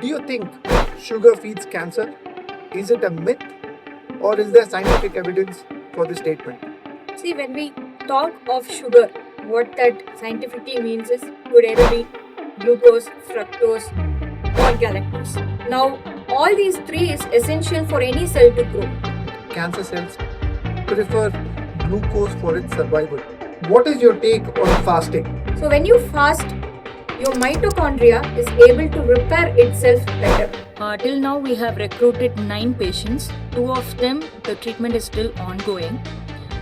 Do you think sugar feeds cancer? Is it a myth or is there scientific evidence for this statement? See, when we talk of sugar, what that scientifically means is could either be glucose, fructose, or galactose. Now, all these three is essential for any cell to grow. Cancer cells prefer glucose for its survival. What is your take on fasting? So, when you fast, your mitochondria is able to repair itself better. Till now, we have recruited 9 patients. 2 of them, the treatment is still ongoing.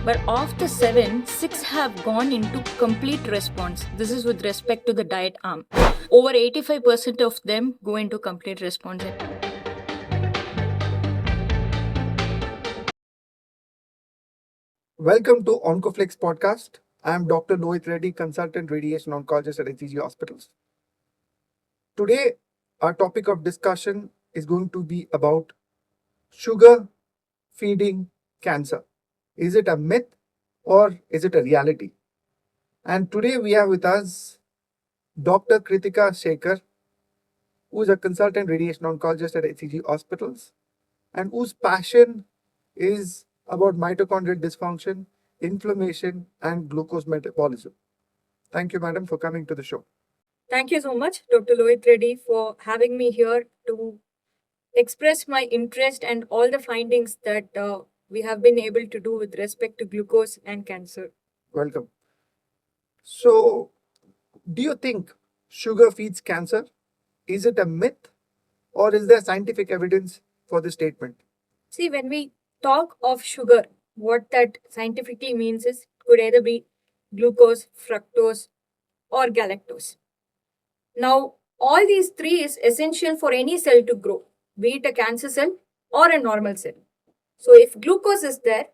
But of the 7, 6 have gone into complete response. This is with respect to the diet arm. Over 85% of them go into complete response. Welcome to Oncoflex podcast. I am Dr. Lohit Reddy, consultant radiation oncologist at HCG Hospitals. Today, our topic of discussion is going to be about sugar feeding cancer. Is it a myth or is it a reality? And today we have with us Dr. Kritika Shekhar, who is a consultant radiation oncologist at HCG Hospitals and whose passion is about mitochondrial dysfunction, inflammation, and glucose metabolism. Thank you, madam, for coming to the show. Thank you so much, Dr. Lohit Reddy, for having me here to express my interest and all the findings that we have been able to do with respect to glucose and cancer. Welcome. So, do you think sugar feeds cancer? Is it a myth or is there scientific evidence for this statement? See, when we talk of sugar, what that scientifically means is could either be glucose, fructose, or galactose. Now, all these three is essential for any cell to grow, be it a cancer cell or a normal cell. So, if glucose is there,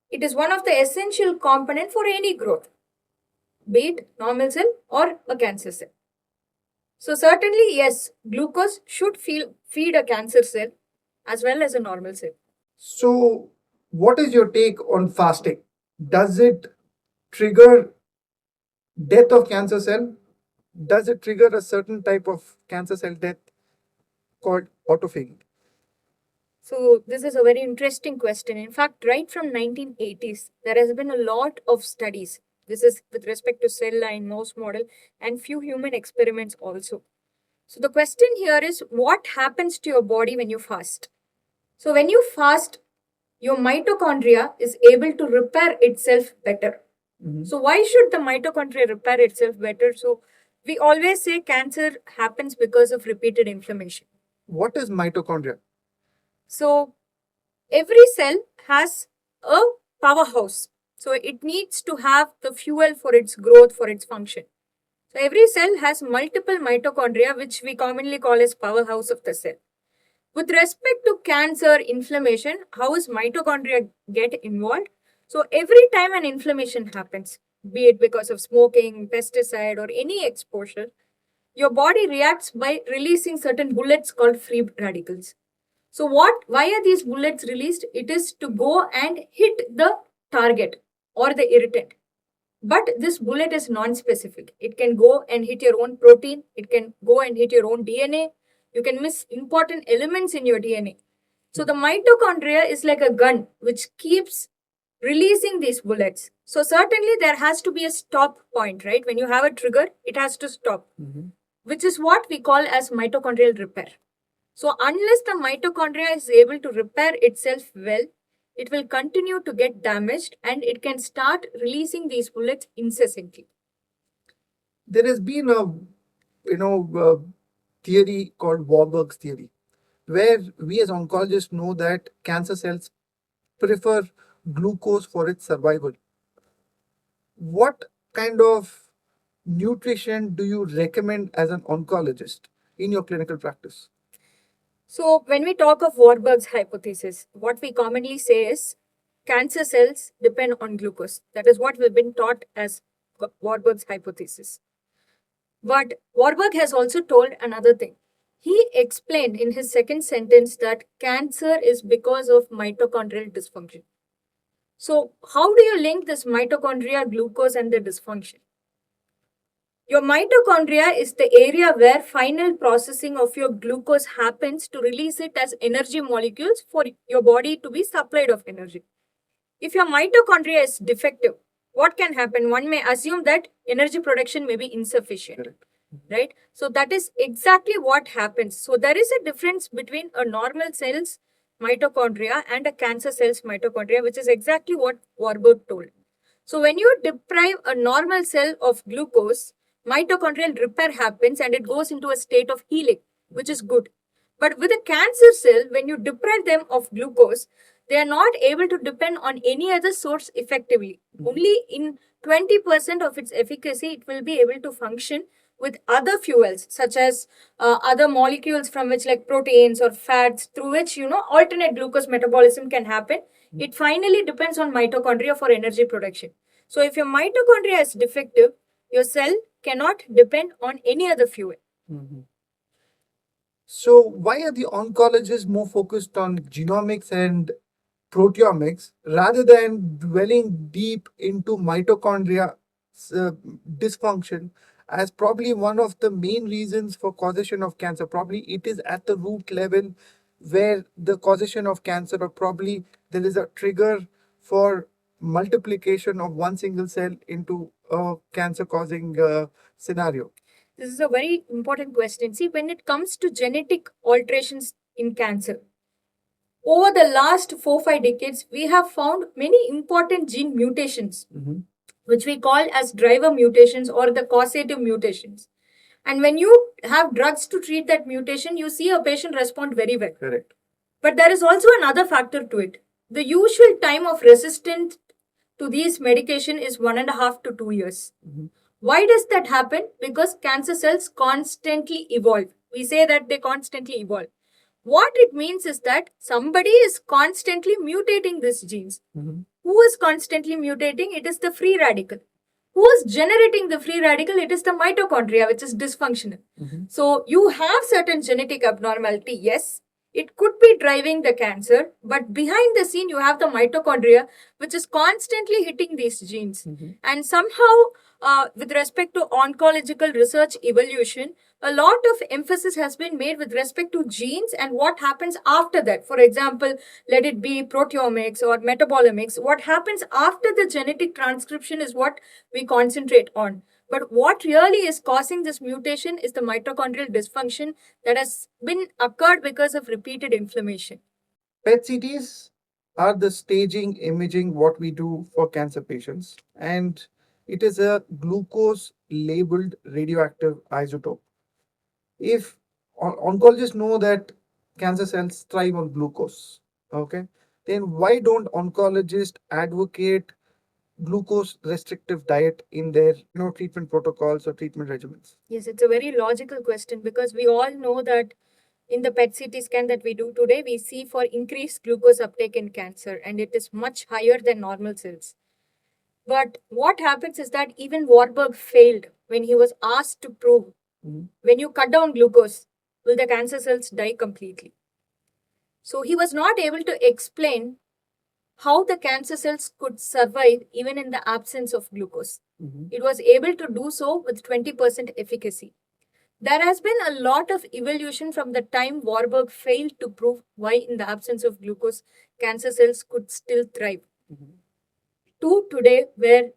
it is one of the essential component for any growth, be it normal cell or a cancer cell. So, certainly, yes, glucose should feed a cancer cell as well as a normal cell. So, what is your take on fasting? Does it trigger death of cancer cell? Does it trigger a certain type of cancer cell death called autophagy? So this is a very interesting question. In fact, right from 1980s, there has been a lot of studies. This is with respect to cell line, mouse model, and few human experiments also. So the question here is what happens to your body when you fast? So when you fast, your mitochondria is able to repair itself better. So why should the mitochondria repair itself better? So we always say cancer happens because of repeated inflammation. What is mitochondria? So every cell has a powerhouse. So it needs to have the fuel for its growth, for its function. So every cell has multiple mitochondria, which we commonly call as powerhouse of the cell. With respect to cancer, inflammation, how is mitochondria get involved? So every time an inflammation happens, be it because of smoking, pesticide, or any exposure, your body reacts by releasing certain bullets called free radicals. So why are these bullets released? It is to go and hit the target or the irritant. But this bullet is non-specific. It can go and hit your own protein. It can go and hit your own DNA. You can miss important elements in your DNA. So the mitochondria is like a gun which keeps releasing these bullets. So certainly there has to be a stop point, right? When you have a trigger, it has to stop, which is what we call as mitochondrial repair. So unless the mitochondria is able to repair itself well, it will continue to get damaged and it can start releasing these bullets incessantly. There has been a theory called Warburg's theory, where we as oncologists know that cancer cells prefer glucose for its survival. What kind of nutrition do you recommend as an oncologist in your clinical practice? So when we talk of Warburg's hypothesis, what we commonly say is cancer cells depend on glucose. That is what we've been taught as Warburg's hypothesis. But Warburg has also told another thing. He explained in his second sentence that cancer is because of mitochondrial dysfunction. So how do you link this mitochondria, glucose, and the dysfunction? Your mitochondria is the area where final processing of your glucose happens to release it as energy molecules for your body to be supplied of energy. If your mitochondria is defective, what can happen? One may assume that energy production may be insufficient. Correct. Right? So that is exactly what happens. So there is a difference between a normal cell's mitochondria and a cancer cell's mitochondria, which is exactly what Warburg told. So when you deprive a normal cell of glucose, mitochondrial repair happens and it goes into a state of healing, which is good. But with a cancer cell, when you deprive them of glucose, they are not able to depend on any other source effectively. Only in 20% of its efficacy, it will be able to function with other fuels, such as other molecules from which, like proteins or fats, through which, alternate glucose metabolism can happen. It finally depends on mitochondria for energy production. So if your mitochondria is defective, your cell cannot depend on any other fuel. Mhm. So, why are the oncologists more focused on genomics and proteomics rather than dwelling deep into mitochondria uh, dysfunction as probably one of the main reasons for causation of cancer? Probably it is at the root level where the causation of cancer, or probably there is a trigger for multiplication of one single cell into a cancer causing scenario. This is a very important question. See, when it comes to genetic alterations in cancer, over the last 4-5 decades, we have found many important gene mutations, which we call as driver mutations or the causative mutations. And when you have drugs to treat that mutation, you see a patient respond very well. Correct. But there is also another factor to it. The usual time of resistance to these medication is 1.5 to 2 years. Why does that happen? Because cancer cells constantly evolve. We say that they constantly evolve. What it means is that somebody is constantly mutating these genes. Who is constantly mutating? It is the free radical. Who is generating the free radical? It is the mitochondria, which is dysfunctional. So you have certain genetic abnormality, yes. It could be driving the cancer, but behind the scene, you have the mitochondria, which is constantly hitting these genes. And somehow, with respect to oncological research evolution, a lot of emphasis has been made with respect to genes and what happens after that. For example, let it be proteomics or metabolomics. What happens after the genetic transcription is what we concentrate on. But what really is causing this mutation is the mitochondrial dysfunction that has been occurred because of repeated inflammation. PET CTs are the staging imaging what we do for cancer patients, and it is a glucose labeled radioactive isotope. If oncologists know that cancer cells thrive on glucose, okay, then why don't oncologists advocate glucose restrictive diet in their treatment protocols or treatment regimens? Yes, it's a very logical question because we all know that in the PET CT scan that we do today, we see for increased glucose uptake in cancer, and it is much higher than normal cells. But what happens is that even Warburg failed when he was asked to prove when you cut down glucose, will the cancer cells die completely? So he was not able to explain how the cancer cells could survive even in the absence of glucose. It was able to do so with 20% efficacy. There has been a lot of evolution from the time Warburg failed to prove why in the absence of glucose, cancer cells could still thrive. To today, where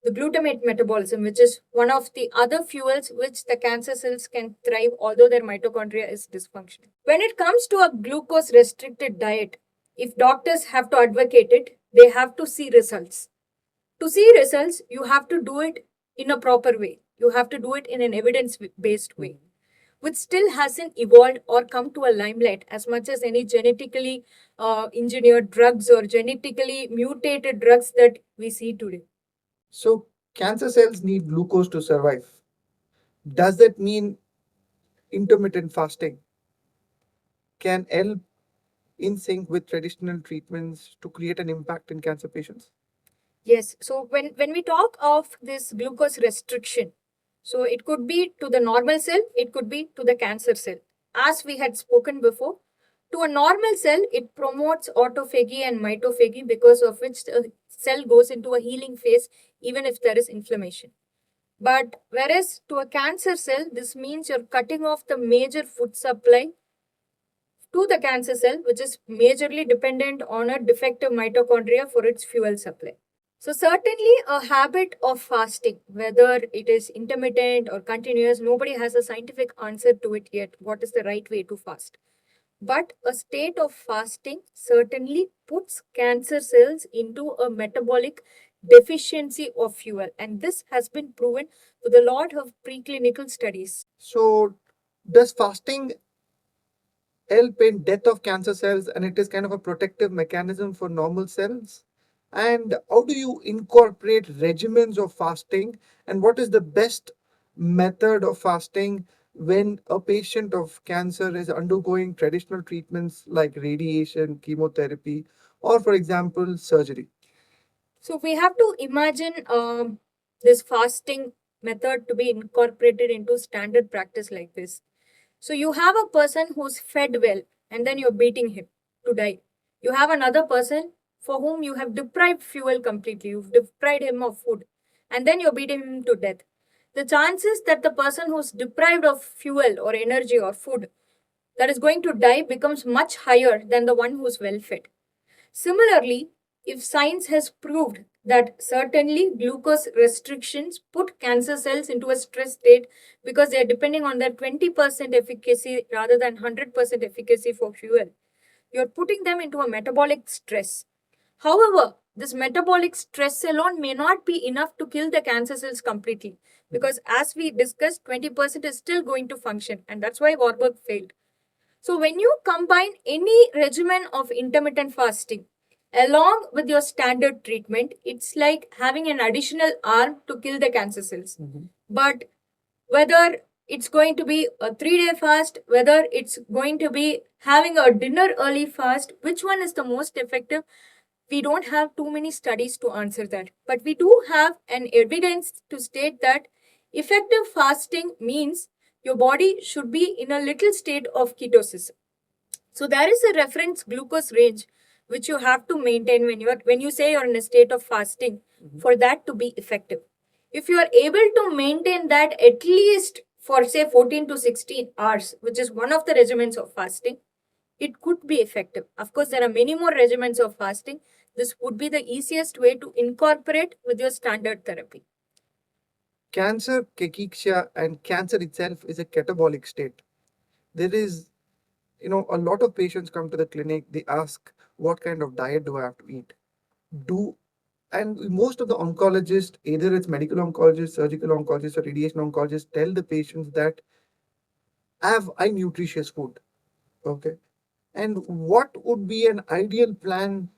the glutamate metabolism, which is one of the other fuels which the cancer cells can thrive, although their mitochondria is dysfunctional. When it comes to a glucose restricted diet, if doctors have to advocate it, they have to see results. To see results, you have to do it in a proper way. You have to do it in an evidence-based way, which still hasn't evolved or come to a limelight as much as any genetically engineered drugs or genetically mutated drugs that we see today. So, cancer cells need glucose to survive. Does that mean intermittent fasting can help in sync with traditional treatments to create an impact in cancer patients? Yes. So when we talk of this glucose restriction, so it could be to the normal cell, it could be to the cancer cell. As we had spoken before, to a normal cell, it promotes autophagy and mitophagy, because of which the cell goes into a healing phase even if there is inflammation. But whereas to a cancer cell, this means you're cutting off the major food supply to the cancer cell, which is majorly dependent on a defective mitochondria for its fuel supply. So, certainly a habit of fasting, whether it is intermittent or continuous, nobody has a scientific answer to it yet. What is the right way to fast? But a state of fasting certainly puts cancer cells into a metabolic deficiency of fuel, and this has been proven with a lot of preclinical studies. So, does fasting help in death of cancer cells, and it is kind of a protective mechanism for normal cells? And how do you incorporate regimens of fasting, and what is the best method of fasting when a patient of cancer is undergoing traditional treatments like radiation, chemotherapy, or for example surgery? So we have to imagine this fasting method to be incorporated into standard practice like this. So you have a person who's fed well and then you're beating him to die. You have another person for whom you have deprived fuel completely. You've deprived him of food and then you're beating him to death. The chances that the person who's deprived of fuel or energy or food that is going to die becomes much higher than the one who's well fed. Similarly, if science has proved that certainly glucose restrictions put cancer cells into a stress state because they are depending on their 20% efficacy rather than 100% efficacy for fuel, you're putting them into a metabolic stress. However, this metabolic stress alone may not be enough to kill the cancer cells completely because, as we discussed, 20% is still going to function, and that's why Warburg failed. So, when you combine any regimen of intermittent fasting along with your standard treatment, it's like having an additional arm to kill the cancer cells. But whether it's going to be a 3-day fast, whether it's going to be having a dinner early fast, which one is the most effective? We don't have too many studies to answer that. But we do have an evidence to state that effective fasting means your body should be in a little state of ketosis. So there is a reference glucose range which you have to maintain when you say you're in a state of fasting for that to be effective. If you are able to maintain that at least for say 14 to 16 hours, which is one of the regimens of fasting, it could be effective. Of course, there are many more regimens of fasting. This would be the easiest way to incorporate with your standard therapy. Cancer, cachexia, and cancer itself is a catabolic state. There is, a lot of patients come to the clinic, they ask, what kind of diet do I have to eat? And most of the oncologists, either it's medical oncologists, surgical oncologists, or radiation oncologists, tell the patients that have I nutritious food. Okay. And what would be an ideal plan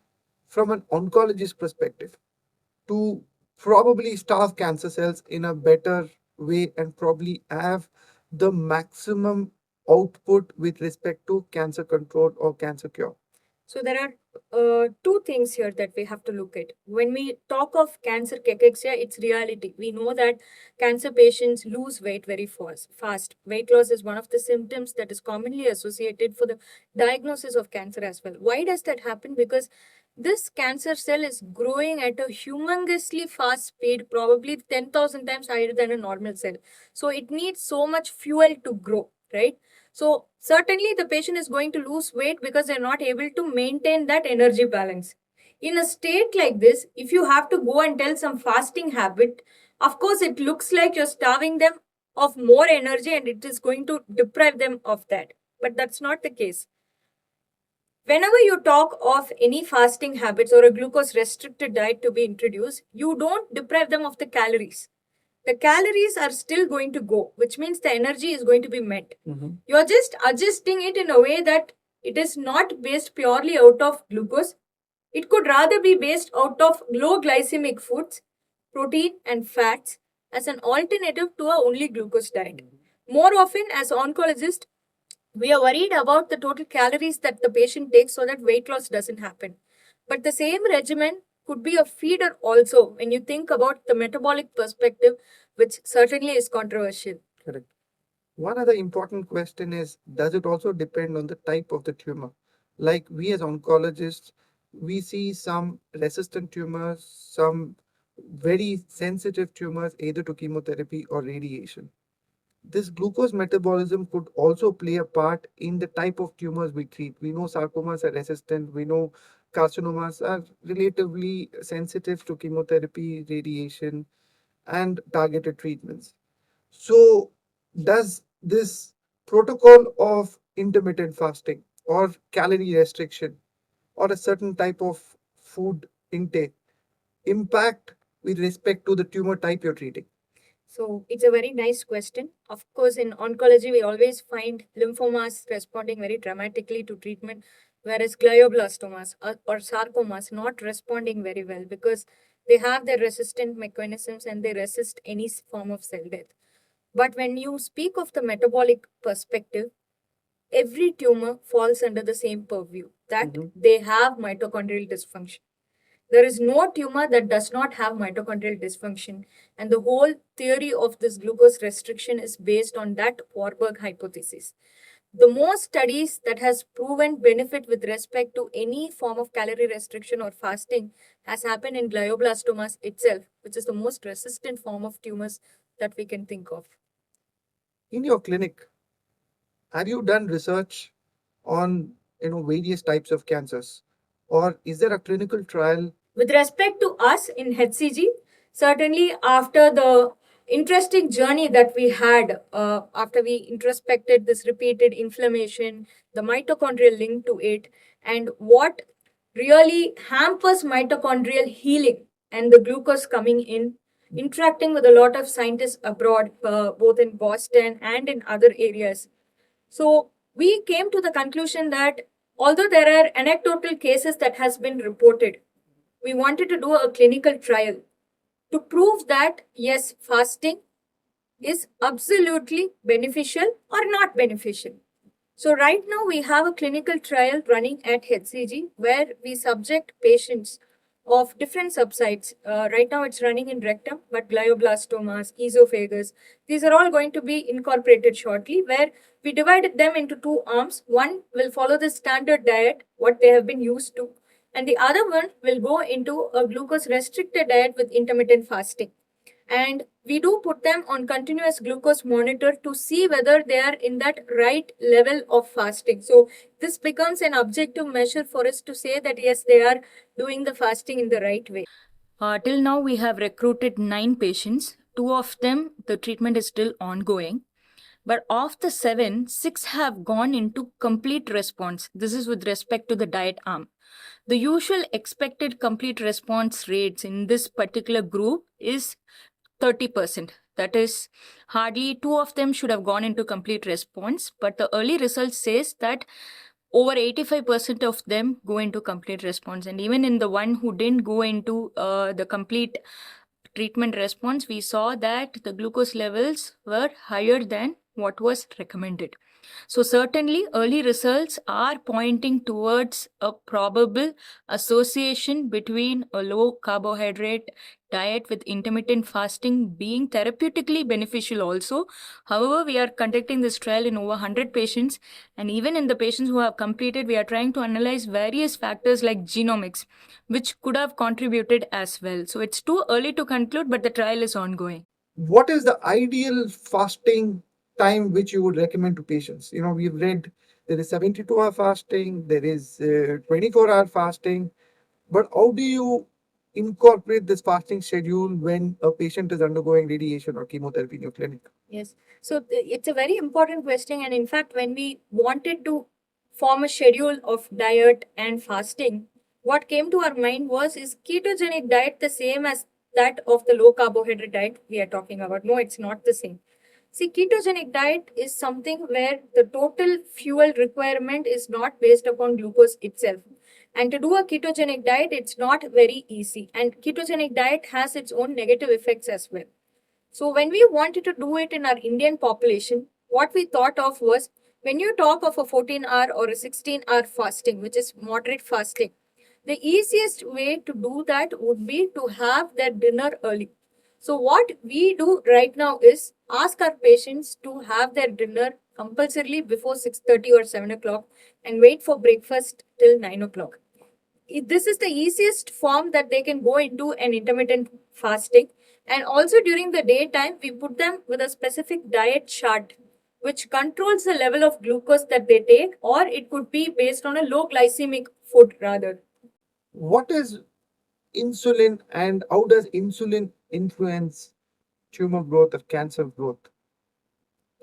from an oncologist perspective to probably starve cancer cells in a better way and probably have the maximum output with respect to cancer control or cancer cure? So there are two things here that we have to look at. When we talk of cancer cachexia, it's reality. We know that cancer patients lose weight very fast. Weight loss is one of the symptoms that is commonly associated for the diagnosis of cancer as well. Why does that happen? Because this cancer cell is growing at a humongously fast speed, probably 10,000 times higher than a normal cell. So it needs so much fuel to grow, right? So certainly the patient is going to lose weight because they're not able to maintain that energy balance. In a state like this, if you have to go and tell some fasting habit, of course it looks like you're starving them of more energy and it is going to deprive them of that. But that's not the case. Whenever you talk of any fasting habits or a glucose restricted diet to be introduced, you don't deprive them of the calories. The calories are still going to go, which means the energy is going to be met. You're just adjusting it in a way that it is not based purely out of glucose. It could rather be based out of low glycemic foods, protein and fats as an alternative to a only glucose diet. More often, as oncologists, we are worried about the total calories that the patient takes so that weight loss doesn't happen. But the same regimen could be a feeder also when you think about the metabolic perspective, which certainly is controversial. Correct. One other important question is, does it also depend on the type of the tumor? Like we as oncologists, we see some resistant tumors, some very sensitive tumors either to chemotherapy or radiation. This glucose metabolism could also play a part in the type of tumors we treat. We know sarcomas are resistant, we know carcinomas are relatively sensitive to chemotherapy, radiation, and targeted treatments. So, does this protocol of intermittent fasting or calorie restriction or a certain type of food intake impact with respect to the tumor type you're treating? So it's a very nice question. Of course, in oncology, we always find lymphomas responding very dramatically to treatment, whereas glioblastomas or sarcomas not responding very well because they have their resistant mechanisms and they resist any form of cell death. But when you speak of the metabolic perspective, every tumor falls under the same purview that they have mitochondrial dysfunction. There is no tumor that does not have mitochondrial dysfunction. And the whole theory of this glucose restriction is based on that Warburg hypothesis. The most studies that has proven benefit with respect to any form of calorie restriction or fasting has happened in glioblastomas itself, which is the most resistant form of tumors that we can think of. In your clinic, have you done research on various types of cancers, or is there a clinical trial? With respect to us in HCG, certainly after the interesting journey that we had, after we introspected this repeated inflammation, the mitochondrial link to it, and what really hampers mitochondrial healing and the glucose coming in, interacting with a lot of scientists abroad, both in Boston and in other areas. So we came to the conclusion that although there are anecdotal cases that has been reported, we wanted to do a clinical trial to prove that yes, fasting is absolutely beneficial or not beneficial. So right now we have a clinical trial running at HCG where we subject patients of different subsites. Right now it's running in rectum, but glioblastomas, esophagus, these are all going to be incorporated shortly, where we divided them into two arms. One will follow the standard diet, what they have been used to, and the other one will go into a glucose restricted diet with intermittent fasting. And we do put them on continuous glucose monitor to see whether they are in that right level of fasting. So this becomes an objective measure for us to say that yes, they are doing the fasting in the right way. Till now, we have recruited 9 patients. 2 of them, the treatment is still ongoing. But of the 7, 6 have gone into complete response. This is with respect to the diet arm. The usual expected complete response rates in this particular group is 30%. That is, hardly 2 of them should have gone into complete response. But the early results says that over 85% of them go into complete response. And even in the one who didn't go into the complete treatment response, we saw that the glucose levels were higher than what was recommended. So certainly early results are pointing towards a probable association between a low carbohydrate diet with intermittent fasting being therapeutically beneficial also. However, we are conducting this trial in over 100 patients, and even in the patients who have completed, we are trying to analyze various factors like genomics, which could have contributed as well. So it's too early to conclude, but the trial is ongoing. What is the ideal fasting time which you would recommend to patients? We've read there is 72-hour fasting, there is 24-hour fasting, but how do you incorporate this fasting schedule when a patient is undergoing radiation or chemotherapy in your clinic? Yes. So it's a very important question. And in fact, when we wanted to form a schedule of diet and fasting, what came to our mind was, is ketogenic diet the same as that of the low carbohydrate diet we are talking about? No, it's not the same. See, ketogenic diet is something where the total fuel requirement is not based upon glucose itself. And to do a ketogenic diet, it's not very easy. And ketogenic diet has its own negative effects as well. So when we wanted to do it in our Indian population, what we thought of was, when you talk of a 14-hour or a 16-hour fasting, which is moderate fasting, the easiest way to do that would be to have their dinner early. So what we do right now is ask our patients to have their dinner compulsorily before 6:30 or 7 o'clock and wait for breakfast till 9 o'clock. this is the easiest form that they can go into an intermittent fasting. And also during the daytime, we put them with a specific diet chart which controls the level of glucose that they take, or it could be based on a low glycemic food rather. What is insulin and how does insulin influence tumor growth or cancer growth?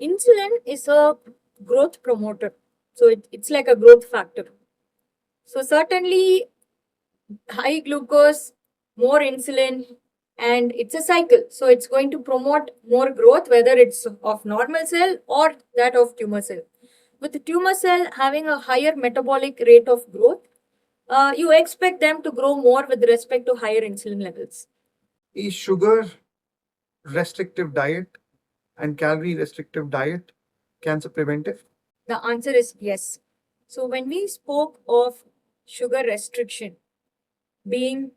Insulin is a growth promoter, so it's like a growth factor. So certainly high glucose, more insulin, and it's a cycle. So it's going to promote more growth, whether it's of normal cell or that of tumor cell. With the tumor cell having a higher metabolic rate of growth, you expect them to grow more with respect to higher insulin levels. Is sugar restrictive diet and calorie restrictive diet cancer preventive? The answer is yes. So when we spoke of sugar restriction being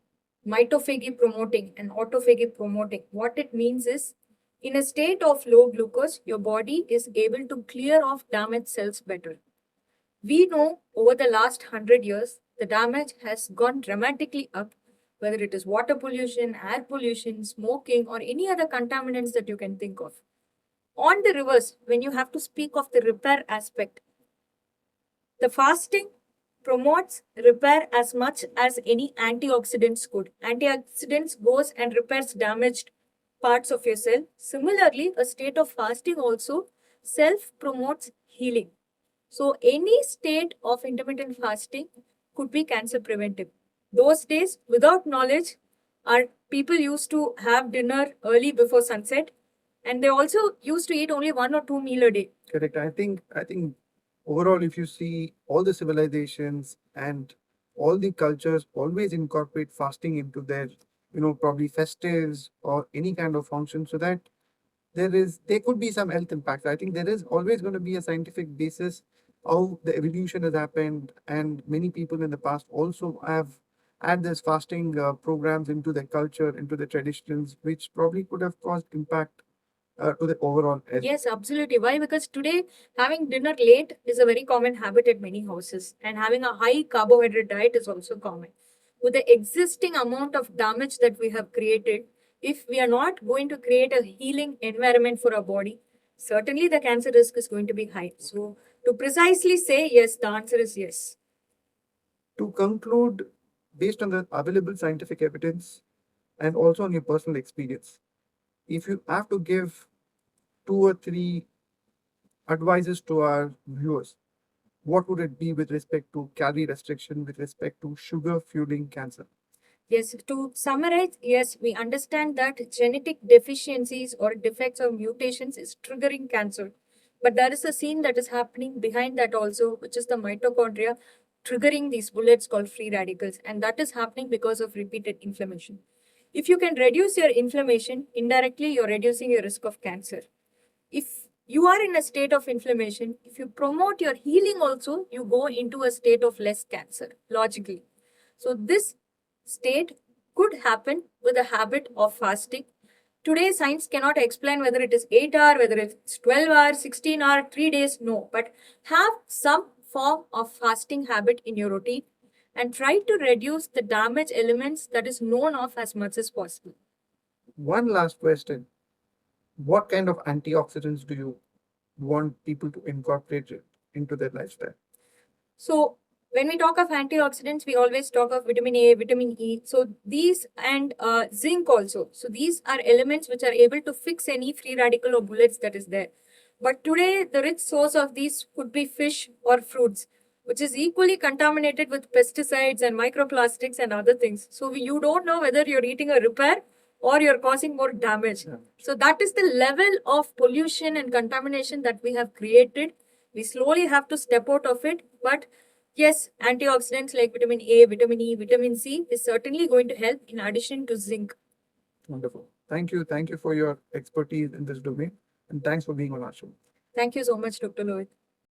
mitophagy promoting and autophagy promoting, what it means is in a state of low glucose, your body is able to clear off damaged cells better. We know over the last 100 years, the damage has gone dramatically up, whether it is water pollution, air pollution, smoking, or any other contaminants that you can think of. On the reverse, when you have to speak of the repair aspect, the fasting promotes repair as much as any antioxidants could. Antioxidants goes and repairs damaged parts of your cell. Similarly, a state of fasting also self promotes healing. So any state of intermittent fasting could be cancer preventive. Those days, without knowledge, our people used to have dinner early before sunset, and they also used to eat only 1 or 2 meals a day. Correct. I think overall, if you see all the civilizations and all the cultures always incorporate fasting into their, probably festives or any kind of function, so that there could be some health impacts. I think there is always going to be a scientific basis how the evolution has happened, and many people in the past also have had this fasting programs into their culture, into the traditions, which probably could have caused impact to the overall health. Yes, absolutely. Why? Because today having dinner late is a very common habit at many houses, and having a high carbohydrate diet is also common. With the existing amount of damage that we have created, if we are not going to create a healing environment for our body, certainly the cancer risk is going to be high. So, to precisely say yes, the answer is yes. To conclude, based on the available scientific evidence and also on your personal experience, if you have to give 2 or 3 advices to our viewers, what would it be with respect to calorie restriction, with respect to sugar fueling cancer? Yes, to summarize, yes, we understand that genetic deficiencies or defects or mutations is triggering cancer. But there is a scene that is happening behind that also, which is the mitochondria triggering these bullets called free radicals. And that is happening because of repeated inflammation. If you can reduce your inflammation, indirectly you're reducing your risk of cancer. If you are in a state of inflammation, if you promote your healing also, you go into a state of less cancer, logically. So this state could happen with a habit of fasting. Today, science cannot explain whether it is 8 hours, whether it's 12 hours, 16 hours, 3 days, no. But have some form of fasting habit in your routine and try to reduce the damage elements that is known of as much as possible. One last question. What kind of antioxidants do you want people to incorporate it into their lifestyle? So when we talk of antioxidants, we always talk of vitamin A, vitamin E. So these and zinc also. So these are elements which are able to fix any free radical or bullets that is there. But today, the rich source of these could be fish or fruits, which is equally contaminated with pesticides and microplastics and other things. So you don't know whether you're eating a repair or you're causing more damage. Yeah. So that is the level of pollution and contamination that we have created. We slowly have to step out of it. But yes, antioxidants like vitamin A, vitamin E, vitamin C is certainly going to help in addition to zinc. Wonderful. Thank you. Thank you for your expertise in this domain. And thanks for being on our show. Thank you so much, Dr. Lohit.